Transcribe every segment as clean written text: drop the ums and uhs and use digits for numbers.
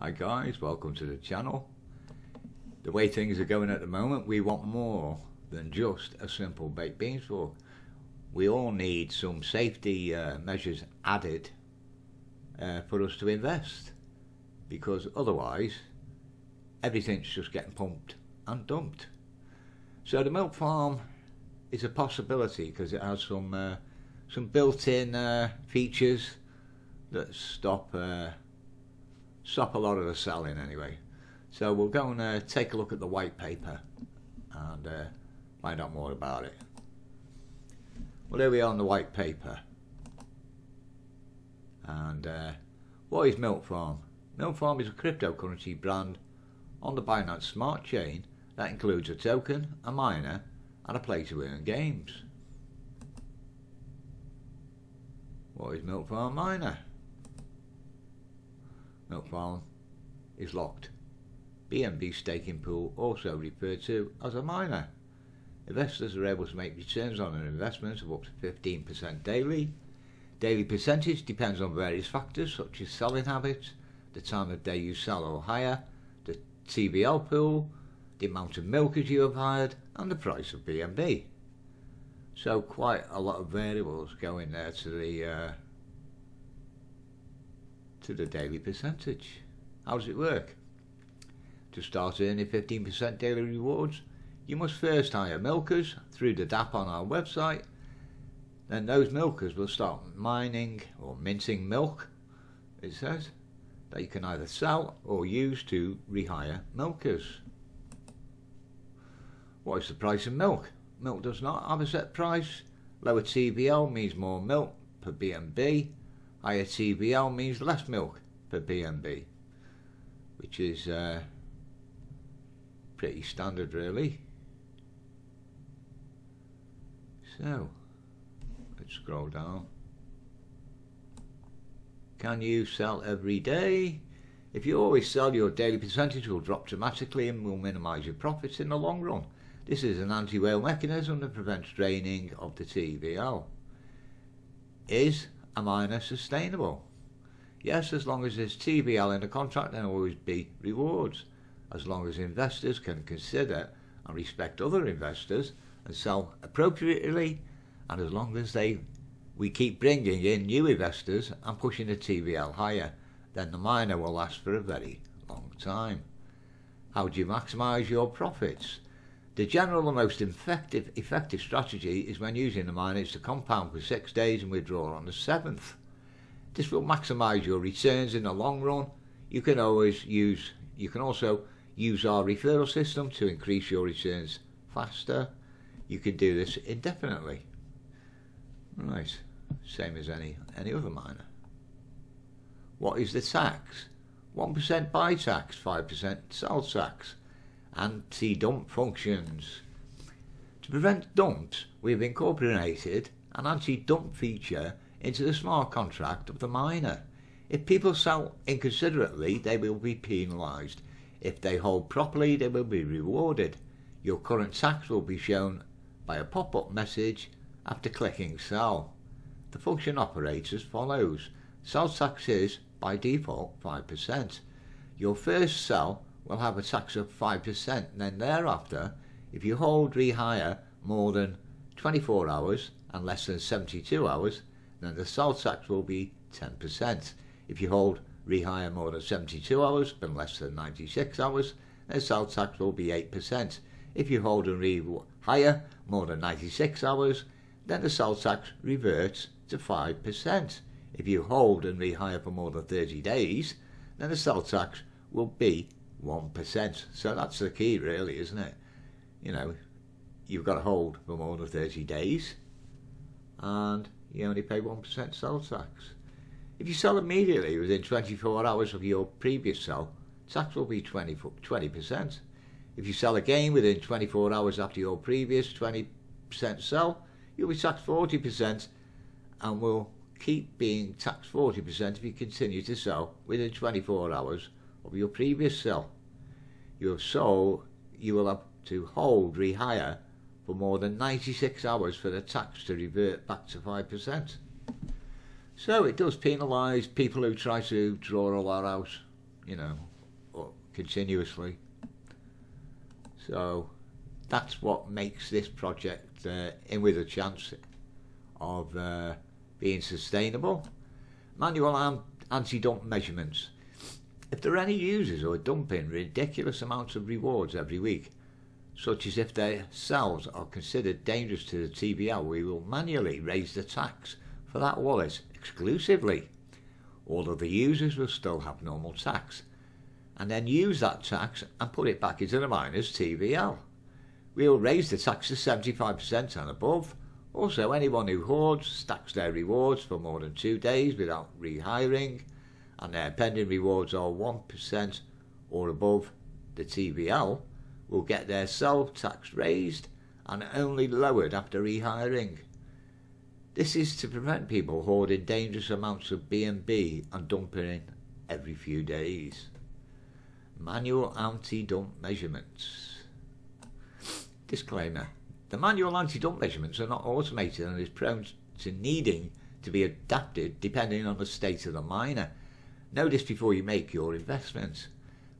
Hi guys, welcome to the channel. The way things are going at the moment, we want more than just a simple baked beans fork. We all need some safety measures added for us to invest, because otherwise everything's just getting pumped and dumped. So the milk farm is a possibility because it has some built-in features that stop a lot of the selling anyway. So we'll go and take a look at the white paper and find out more about it. Well, here we are on the white paper. And what is Milk Farm? Milk Farm is a cryptocurrency brand on the Binance Smart Chain that includes a token, a miner, and a play to earn games. What is Milk Farm Miner? Milk Farm is locked. BNB staking pool, also referred to as a miner. Investors are able to make returns on an investment of up to 15% daily. Daily percentage depends on various factors such as selling habits, the time of day you sell or hire, the TVL pool, the amount of milkers you have hired, and the price of BNB. So quite a lot of variables go in there to the daily percentage. How does it work? To start earning 15% daily rewards, you must first hire milkers through the DApp on our website. Then those milkers will start mining or minting milk, it says, that you can either sell or use to rehire milkers. What is the price of milk? Milk does not have a set price. Lower TVL means more milk per BNB. Higher TVL means less milk per BNB, which is pretty standard really. So let's scroll down. Can you sell every day? If you always sell, your daily percentage will drop dramatically and will minimise your profits in the long run. This is an anti-whale mechanism that prevents draining of the TVL. Is a miner sustainable? Yes, as long as there's TVL in the contract, there will always be rewards. As long as investors can consider and respect other investors and sell appropriately, and as long as we keep bringing in new investors and pushing the TVL higher, then the miner will last for a very long time. How do you maximise your profits? The general and most effective strategy is when using the miners to compound for 6 days and withdraw on the 7th. This will maximise your returns in the long run. You can also use our referral system to increase your returns faster. You can do this indefinitely. Right, same as any other miner. What is the tax? 1% buy tax, 5% sell tax. Anti-dump functions. To prevent dumps, we have incorporated an anti-dump feature into the smart contract of the miner. If people sell inconsiderately, they will be penalised. If they hold properly, they will be rewarded. Your current tax will be shown by a pop-up message after clicking sell. The function operates as follows. Sell tax is, by default, 5%. Your first sell will have a tax of 5%, and then thereafter, if you hold rehire more than 24 hours and less than 72 hours, then the sell tax will be 10%. If you hold rehire more than 72 hours but less than 96 hours, then sell tax will be 8%. If you hold and rehire more than 96 hours, then the sell tax reverts to 5%. If you hold and rehire for more than 30 days, then the sell tax will be 1%. So that's the key really, isn't it? You know, you've got to hold for more than 30 days and you only pay 1% sell tax. If you sell immediately within 24 hours of your previous sell, tax will be 20%. If you sell again within 24 hours after your previous 20% sell, you'll be taxed 40% and will keep being taxed 40% if you continue to sell within 24 hours of your previous sell. You will have to hold rehire for more than 96 hours for the tax to revert back to 5%. So it does penalise people who try to draw all that out, you know, continuously. So that's what makes this project in with a chance of being sustainable. Manual anti-dump measurements. If there are any users who are dumping ridiculous amounts of rewards every week, such as if their cells are considered dangerous to the TVL, we will manually raise the tax for that wallet exclusively. All other users will still have normal tax, and then use that tax and put it back into the miner's TVL. We will raise the tax to 75% and above. Also, anyone who hoards, stacks their rewards for more than 2 days without rehiring, and their pending rewards are 1% or above the TVL, will get their cell tax raised and only lowered after rehiring. This is to prevent people hoarding dangerous amounts of BNB and dumping in every few days. Manual anti-dump measurements. Disclaimer. The manual anti-dump measurements are not automated and is prone to needing to be adapted depending on the state of the miner. Know this before you make your investments.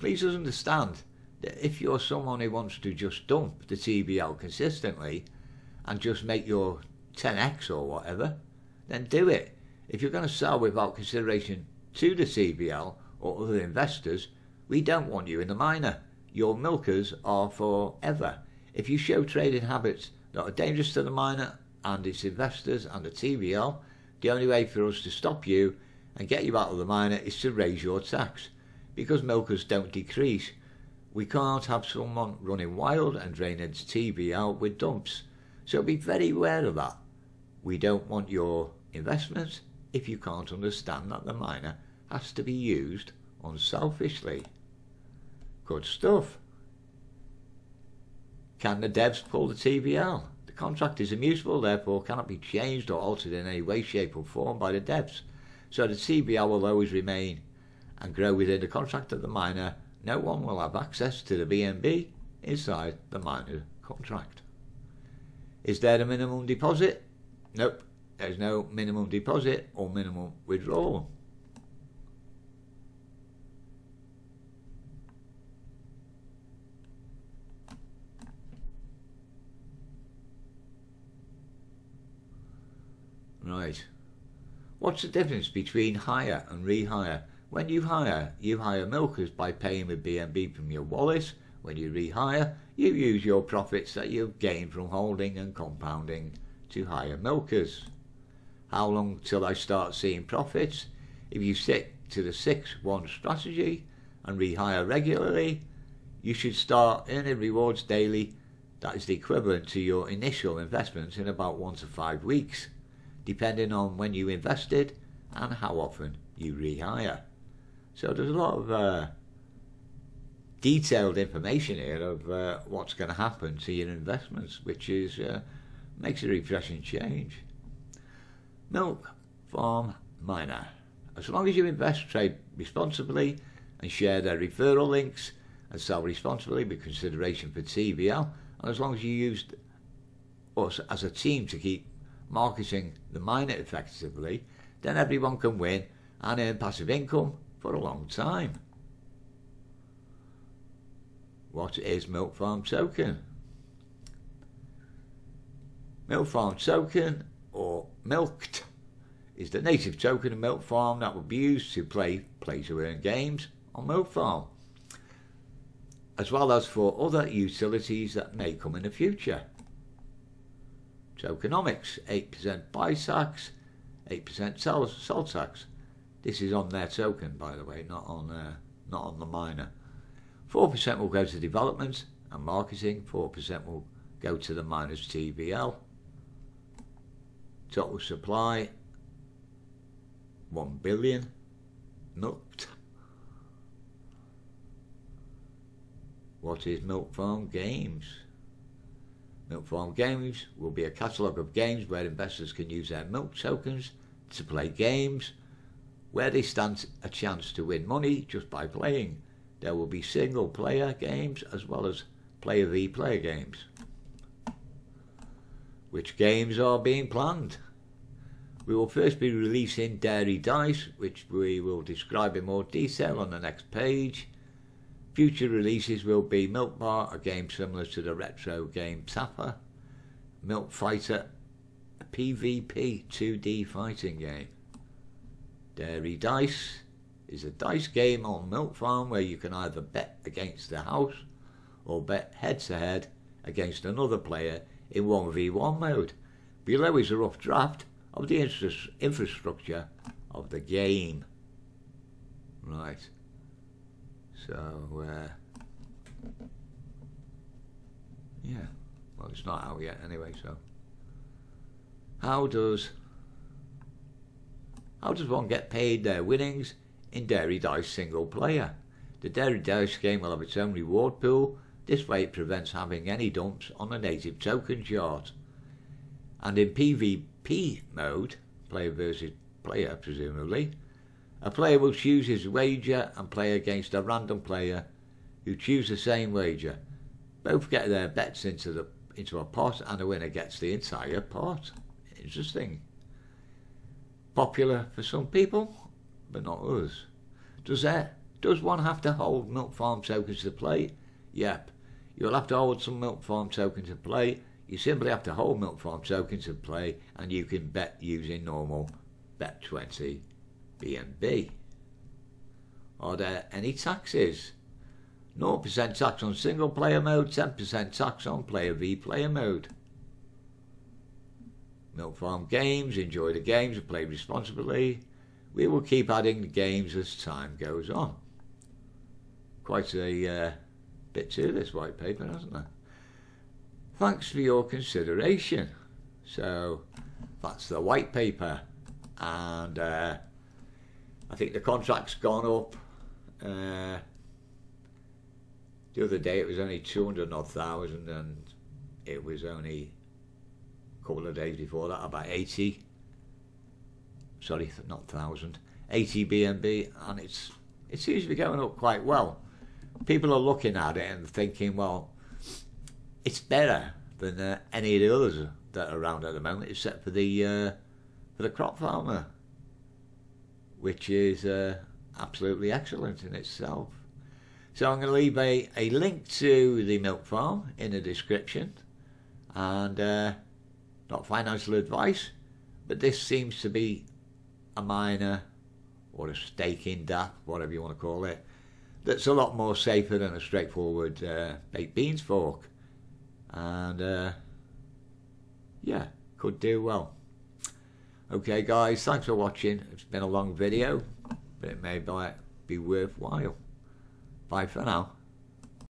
Please understand that if you're someone who wants to just dump the TVL consistently and just make your 10x or whatever, then do it. If you're going to sell without consideration to the TVL or other investors, we don't want you in the miner. Your milkers are forever. If you show trading habits that are dangerous to the miner and its investors and the TVL, the only way for us to stop you and get you out of the miner is to raise your tax. Because milkers don't decrease, we can't have someone running wild and draining the TVL with dumps. So be very aware of that. We don't want your investments if you can't understand that the miner has to be used unselfishly. Good stuff. Can the devs pull the TVL? The contract is immutable, therefore cannot be changed or altered in any way, shape or form by the devs. So the TVL will always remain and grow within the contract of the miner. No one will have access to the BNB inside the miner contract. Is there a minimum deposit? Nope, there's no minimum deposit or minimum withdrawal. Right. What's the difference between hire and rehire? When you hire milkers by paying with BNB from your wallet. When you rehire, you use your profits that you've gained from holding and compounding to hire milkers. How long till I start seeing profits? If you stick to the 6-1 strategy and rehire regularly, you should start earning rewards daily. That is the equivalent to your initial investments in about 1 to 5 weeks, depending on when you invested and how often you rehire. So there's a lot of detailed information here of what's going to happen to your investments, which is makes a refreshing change. Milk farm miner. As long as you invest, trade responsibly and share their referral links and sell responsibly with consideration for TVL, and as long as you use us as a team to keep marketing the miner effectively, then everyone can win and earn passive income for a long time. What is Milk Farm Token? Milk Farm Token, or Milked, is the native token of Milk Farm that will be used to play to-earn games on Milk Farm, as well as for other utilities that may come in the future. Tokenomics, 8% buy tax, 8% sell tax. This is on their token, by the way, not on the miner. 4% will go to development and marketing. 4% will go to the miner's TVL. Total supply, 1 billion. Milked. What is Milk Farm Games? Milk Farm Games will be a catalogue of games where investors can use their milk tokens to play games where they stand a chance to win money just by playing. There will be single player games as well as player v player games. Which games are being planned? We will first be releasing Dairy Dice, which we will describe in more detail on the next page. Future releases will be Milk Bar, a game similar to the retro game Tapper, Milk Fighter, a PvP 2D fighting game. Dairy Dice is a dice game on Milk Farm where you can either bet against the house or bet head-to-head against another player in 1v1 mode. Below is a rough draft of the infrastructure of the game. Right. So, yeah. Well, it's not out yet anyway, so. How does one get paid their winnings in Dairy Dice single player? The Dairy Dice game will have its own reward pool. This way it prevents having any dumps on a native token chart. And in PvP mode, player versus player presumably, a player will choose his wager and play against a random player who choose the same wager. Both get their bets into a pot and the winner gets the entire pot. Interesting. Popular for some people, but not others. Does one have to hold Milk Farm tokens to play? Yep. You'll have to hold some Milk Farm tokens to play. You simply have to hold Milk Farm tokens to play, and you can bet using normal Bet20 BNB. Are there any taxes? 0% tax on single player mode, 10% tax on player v player mode. Milk Farm games, enjoy the games and play responsibly. We will keep adding the games as time goes on. Quite a bit to this white paper, hasn't there? Thanks for your consideration. So that's the white paper, and I think the contract's gone up. The other day it was only 200,000 and it was only a couple of days before that about 80. Sorry, not 1,000. 80 BNB, and it seems to be going up quite well. People are looking at it and thinking, well, it's better than any of the others that are around at the moment, except for the crop farmer, which is absolutely excellent in itself. So I'm going to leave a link to the Milk Farm in the description, and not financial advice, but this seems to be a miner or a staking DApp, whatever you want to call it, that's a lot more safer than a straightforward baked beans fork, and yeah, could do well. Okay guys, thanks for watching. It's been a long video, but it may be worthwhile. Bye for now.